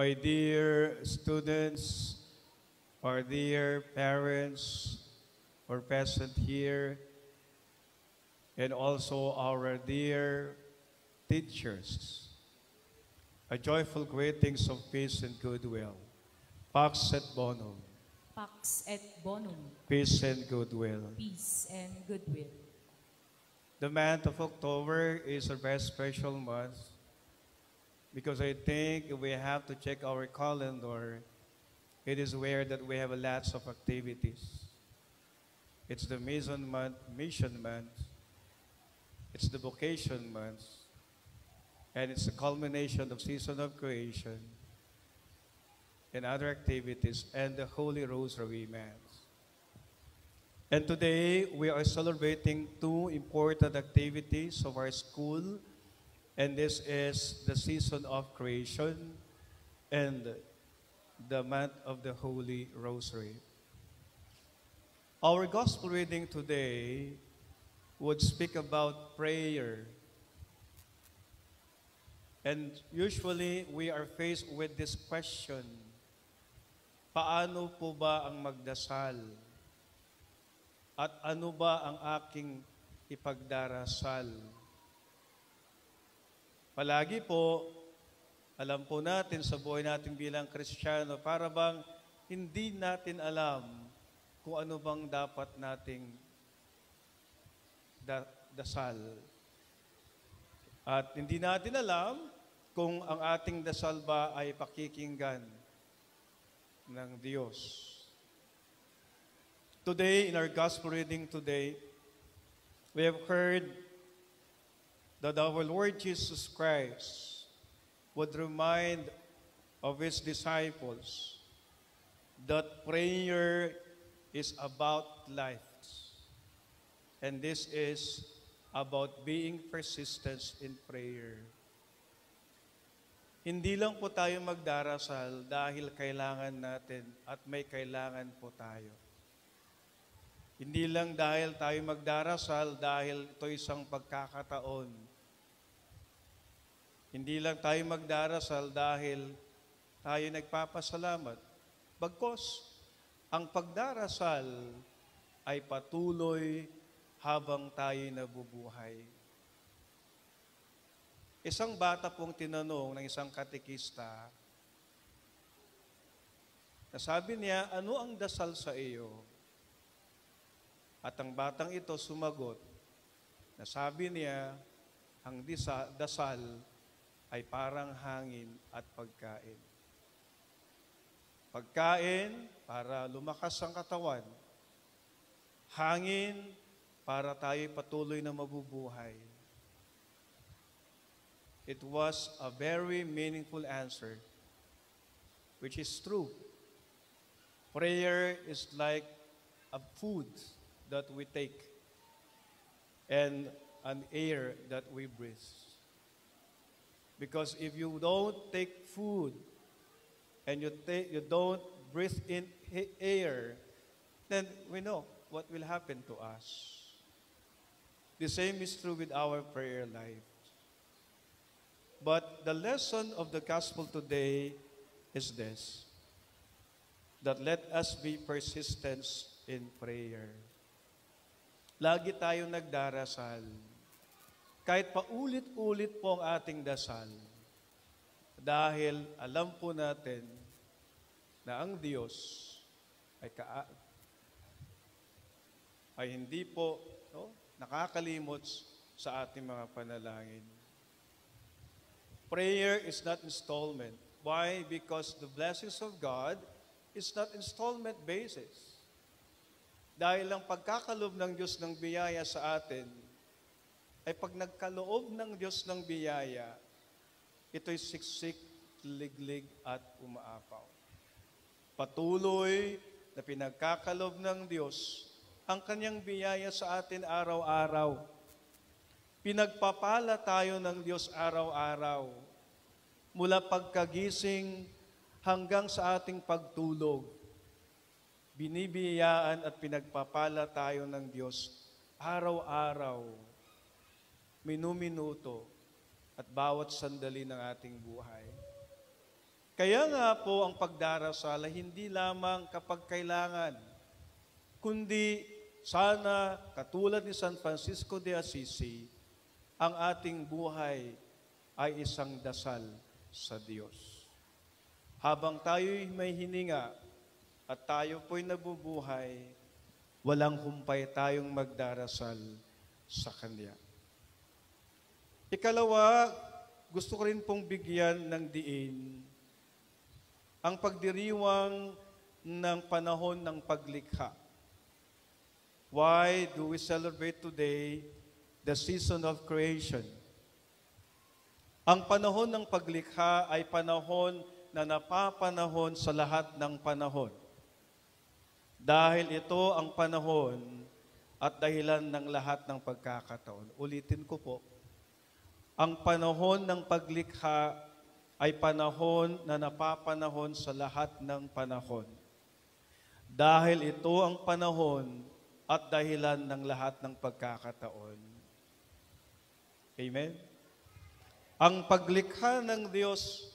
My dear students, our dear parents, who are present here, and also our dear teachers, a joyful greetings of peace and goodwill. Pax et bonum, Pax et bonum, peace and goodwill. peace and goodwill. The month of October is a very special month because I think if we have to check our calendar, it is where that we have lots of activities. It's the mission month, it's the vocation month, and it's the culmination of season of creation and other activities and the Holy Rosary Mass. And today we are celebrating two important activities of our school, and this is the season of creation and the month of the Holy Rosary. Our gospel reading today would speak about prayer. And usually we are faced with this question, paano po ba ang magdasal? At ano ba ang aking ipagdarasal? Palagi po, alam po natin sa buhay natin bilang Kristiyano, para bang hindi natin alam kung ano bang dapat nating dasal. At hindi natin alam kung ang ating dasal ba ay pakikinggan ng Diyos. Today, in our gospel reading today, we have heard that our Lord Jesus Christ would remind of His disciples that prayer is about life. And this is about being persistent in prayer. Hindi lang po tayo magdarasal dahil kailangan natin at may kailangan po tayo. Hindi lang dahil tayo magdarasal dahil ito isang pagkakataon. Hindi lang tayo magdarasal dahil tayo nagpapasalamat. Bagkus, ang pagdarasal ay patuloy habang tayo nabubuhay. Isang bata pong tinanong ng isang katekista, nasabi niya, ano ang dasal sa iyo? At ang batang ito sumagot, nasabi niya, ang dasal ay parang hangin at pagkain. Pagkain para lumakas ang katawan. Hangin para tayo patuloy na mabubuhay. It was a very meaningful answer, which is true. Prayer is like a food that we take and an air that we breathe. Because if you don't take food and you don't breathe in air, then we know what will happen to us. The same is true with our prayer life. But the lesson of the gospel today is this, that let us be persistent in prayer. Lagi tayong nagdarasal. Kahit paulit-ulit po ang ating dasal. Dahil alam po natin na ang Diyos ay hindi po nakakalimot sa ating mga panalangin. Prayer is not installment. Why? Because the blessings of God is not installment basis. Dahil ang pagkakalob ng Diyos ng biyaya sa atin, ay pag nagkaloob ng Diyos ng biyaya, ito'y siksik, liglig at umaapaw. Patuloy na pinagkakalob ng Diyos ang kanyang biyaya sa atin araw-araw. Pinagpapala tayo ng Diyos araw-araw. Mula pagkagising hanggang sa ating pagtulog. Binibiyayaan at pinagpapala tayo ng Diyos araw-araw, minuminuto, at bawat sandali ng ating buhay. Kaya nga po ang pagdarasal ay hindi lamang kapag kailangan, kundi sana katulad ni San Francisco de Assisi, ang ating buhay ay isang dasal sa Diyos. Habang tayo'y may hininga at tayo po'y nabubuhay, walang humpay tayong magdarasal sa Kanya. Ikalawa, gusto ko rin pong bigyan ng diin ang pagdiriwang ng panahon ng paglikha. Why do we celebrate today the season of creation? Ang panahon ng paglikha ay panahon na napapanahon sa lahat ng panahon. Dahil ito ang panahon at dahilan ng lahat ng pagkakataon. Ulitin ko po, ang panahon ng paglikha ay panahon na napapanahon sa lahat ng panahon. Dahil ito ang panahon at dahilan ng lahat ng pagkakataon. Amen? Ang paglikha ng Diyos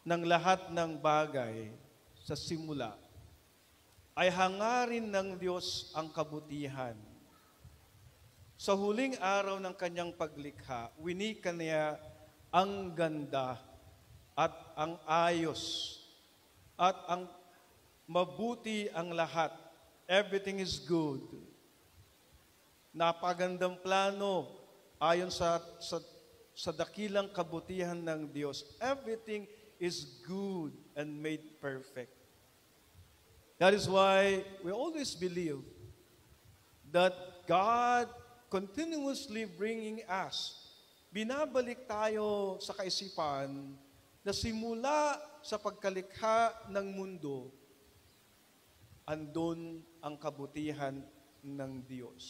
ng lahat ng bagay sa simula ay hangarin ng Diyos ang kabutihan. Sa huling araw ng kanyang paglikha, winika niya ang ganda at ang ayos at ang mabuti ang lahat. Everything is good. Napagandang plano ayon sa dakilang kabutihan ng Diyos. Everything is good and made perfect. That is why we always believe that God continuously bringing us, binabalik tayo sa kaisipan na simula sa pagkalikha ng mundo, andun ang kabutihan ng Diyos.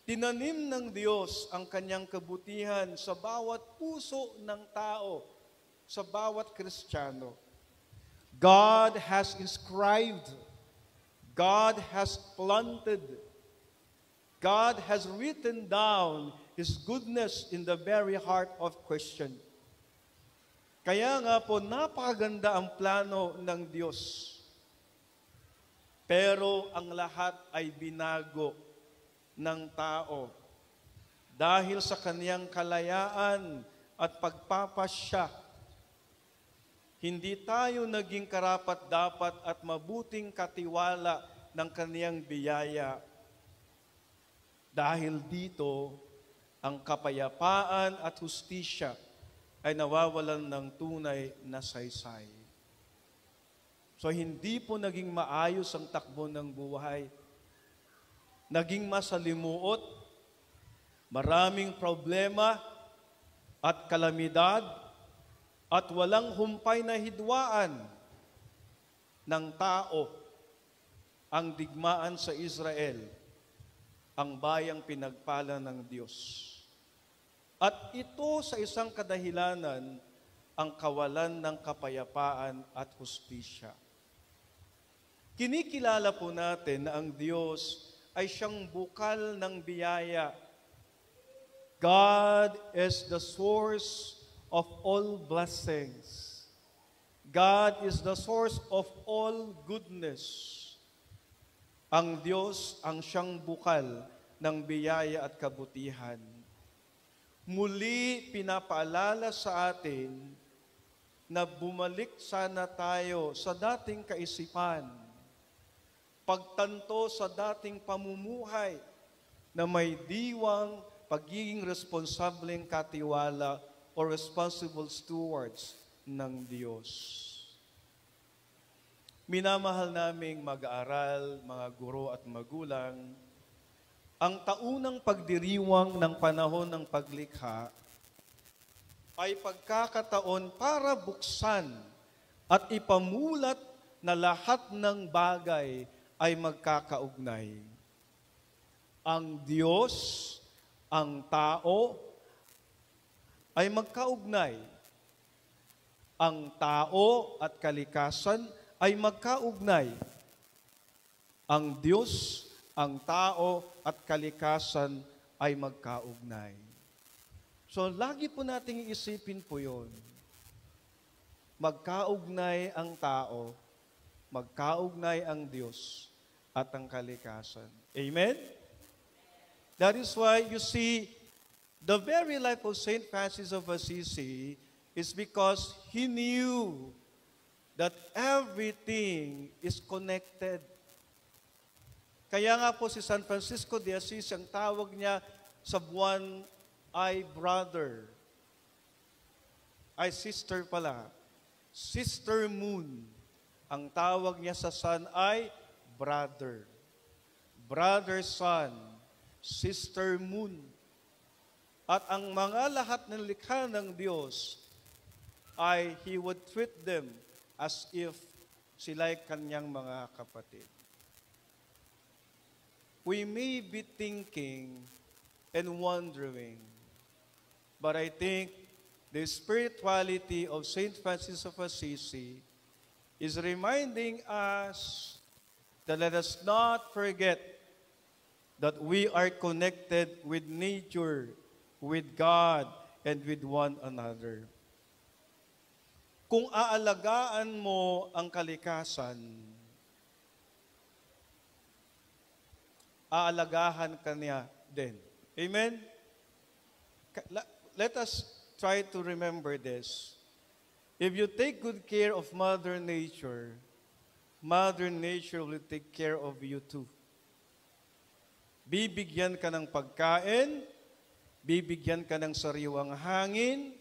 Tinanim ng Diyos ang kanyang kabutihan sa bawat puso ng tao, sa bawat Kristiyano. God has inscribed, God has planted, God has written down His goodness in the very heart of Christian. Kaya nga po, napakaganda ang plano ng Diyos. Pero ang lahat ay binago ng tao dahil sa kaniyang kalayaan at pagpapasya. Hindi tayo naging karapat-dapat at mabuting katiwala ng kaniyang biyaya. Dahil dito, ang kapayapaan at hustisya ay nawawalan ng tunay na saysay. So hindi po naging maayos ang takbo ng buhay. Naging masalimuot, maraming problema at kalamidad at walang humpay na hidwaan ng tao ang digmaan sa Israel, ang bayang pinagpala ng Diyos. At ito sa isang kadahilanan, ang kawalan ng kapayapaan at hustisya. Kinikilala po natin na ang Diyos ay siyang bukal ng biyaya. God is the source of all blessings. God is the source of all goodness. Ang Diyos ang siyang bukal ng biyaya at kabutihan. Muli pinapaalala sa atin na bumalik sana tayo sa dating kaisipan, pagtanto sa dating pamumuhay na may diwang pagiging responsableng katiwala o responsible stewards ng Diyos. Minamahal naming mag-aaral, mga guro at magulang, ang taunang pagdiriwang ng panahon ng paglikha ay pagkakataon para buksan at ipamulat na lahat ng bagay ay magkakaugnay. Ang Diyos, ang tao, ay magkaugnay. Ang tao at kalikasan ay magkaugnay. Ang Diyos, ang tao at kalikasan ay magkaugnay. So, lagi po nating iisipin po yun. magkaugnay ang tao, magkaugnay ang Diyos at ang kalikasan. Amen? That is why you see, the very life of Saint Francis of Assisi is because he knew that everything is connected. Kaya nga po si San Francisco de Assisi, ang tawag niya sa buwan ay brother. Ay sister pala. Sister moon. Ang tawag niya sa sun ay brother. Brother sun. Sister moon. At ang mga lahat ng likha ng Diyos ay He would treat them as if sila'y kanyang mga kapatid. We may be thinking and wondering, but I think the spirituality of Saint Francis of Assisi is reminding us that let us not forget that we are connected with nature, with God, and with one another. Kung aalagaan mo ang kalikasan, aalagaan ka niya din. Amen? Let us try to remember this. If you take good care of Mother Nature will take care of you too. Bibigyan ka ng pagkain, bibigyan ka ng sariwang hangin,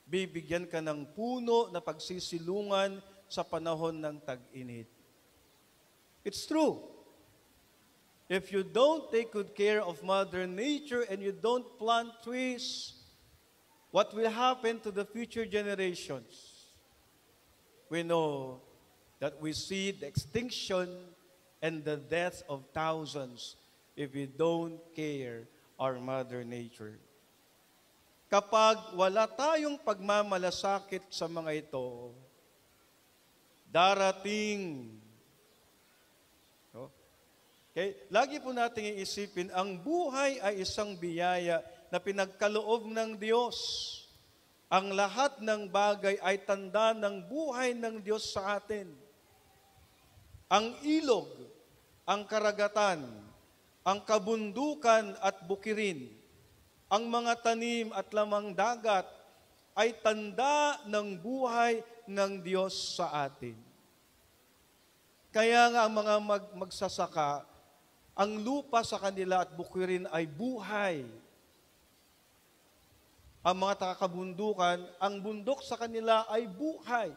bibigyan ka ng puno na pagsisilungan sa panahon ng tag-init. It's true. If you don't take good care of Mother Nature and you don't plant trees, what will happen to the future generations? We know that we see the extinction and the death of thousands if we don't care our Mother Nature. Kapag wala tayong pagmamalasakit sa mga ito, darating. Okay? Lagi po nating iisipin, ang buhay ay isang biyaya na pinagkaloob ng Diyos. Ang lahat ng bagay ay tanda ng buhay ng Diyos sa atin. Ang ilog, ang karagatan, ang kabundukan at bukirin, ang mga tanim at lamang dagat ay tanda ng buhay ng Diyos sa atin. Kaya nga ang mga magsasaka, ang lupa sa kanila at bukirin ay buhay. Ang mga takabundukan, ang bundok sa kanila ay buhay.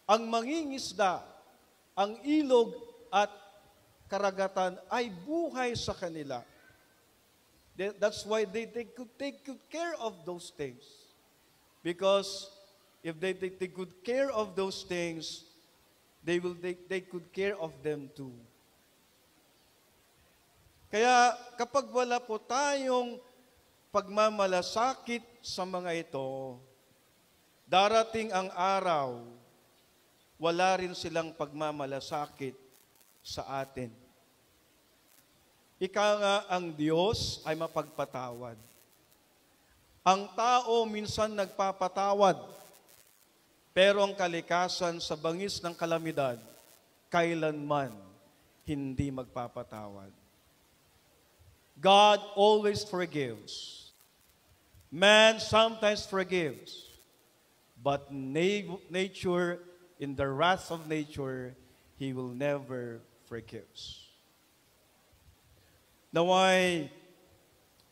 Ang mangingisda, ang ilog at karagatan ay buhay sa kanila. That's why they take good care of those things. Because if they take good care of those things, they will take good care of them too. Kaya kapag wala po tayong pagmamalasakit sa mga ito, darating ang araw, wala rin silang pagmamalasakit sa atin. Ika nga ang Diyos ay mapagpatawad. Ang tao minsan nagpapatawad, pero ang kalikasan sa bangis ng kalamidad, kailanman hindi magpapatawad. God always forgives. Man sometimes forgives. But nature, in the wrath of nature, He will never forgive. Naway,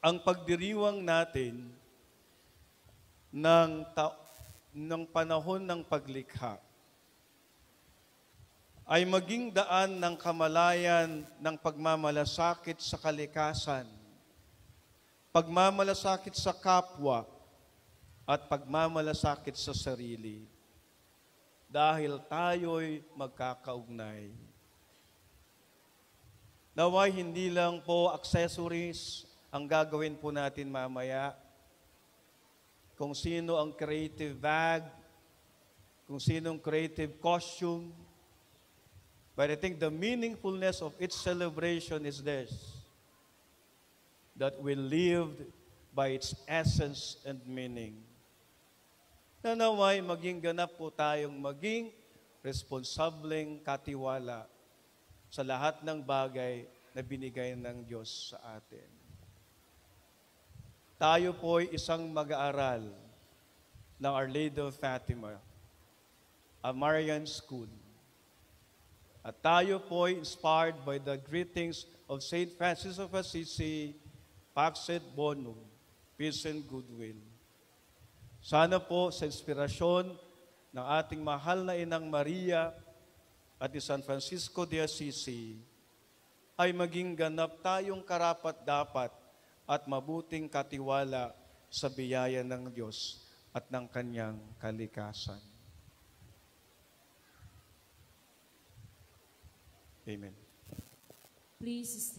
ang pagdiriwang natin ng panahon ng paglikha ay maging daan ng kamalayan ng pagmamalasakit sa kalikasan, pagmamalasakit sa kapwa, at pagmamalasakit sa sarili. Dahil tayo'y magkakaugnay. Naway hindi lang po accessories ang gagawin po natin mamaya. Kung sino ang creative bag, kung sino ang creative costume. But I think the meaningfulness of its celebration is this, that we lived by its essence and meaning. na naway maging ganap po tayong maging responsableng katiwala sa lahat ng bagay na binigay ng Diyos sa atin. Tayo po'y isang mag-aaral ng Our Lady of Fatima, a Marian School. At tayo po'y inspired by the greetings of St. Francis of Assisi, Pax et Bonum, peace and goodwill. Sana po sa inspirasyon ng ating mahal na Inang Maria at ni San Francisco de Assisi, ay maging ganap tayong karapat-dapat at mabuting katiwala sa biyaya ng Diyos at ng Kanyang kalikasan. Amen. Please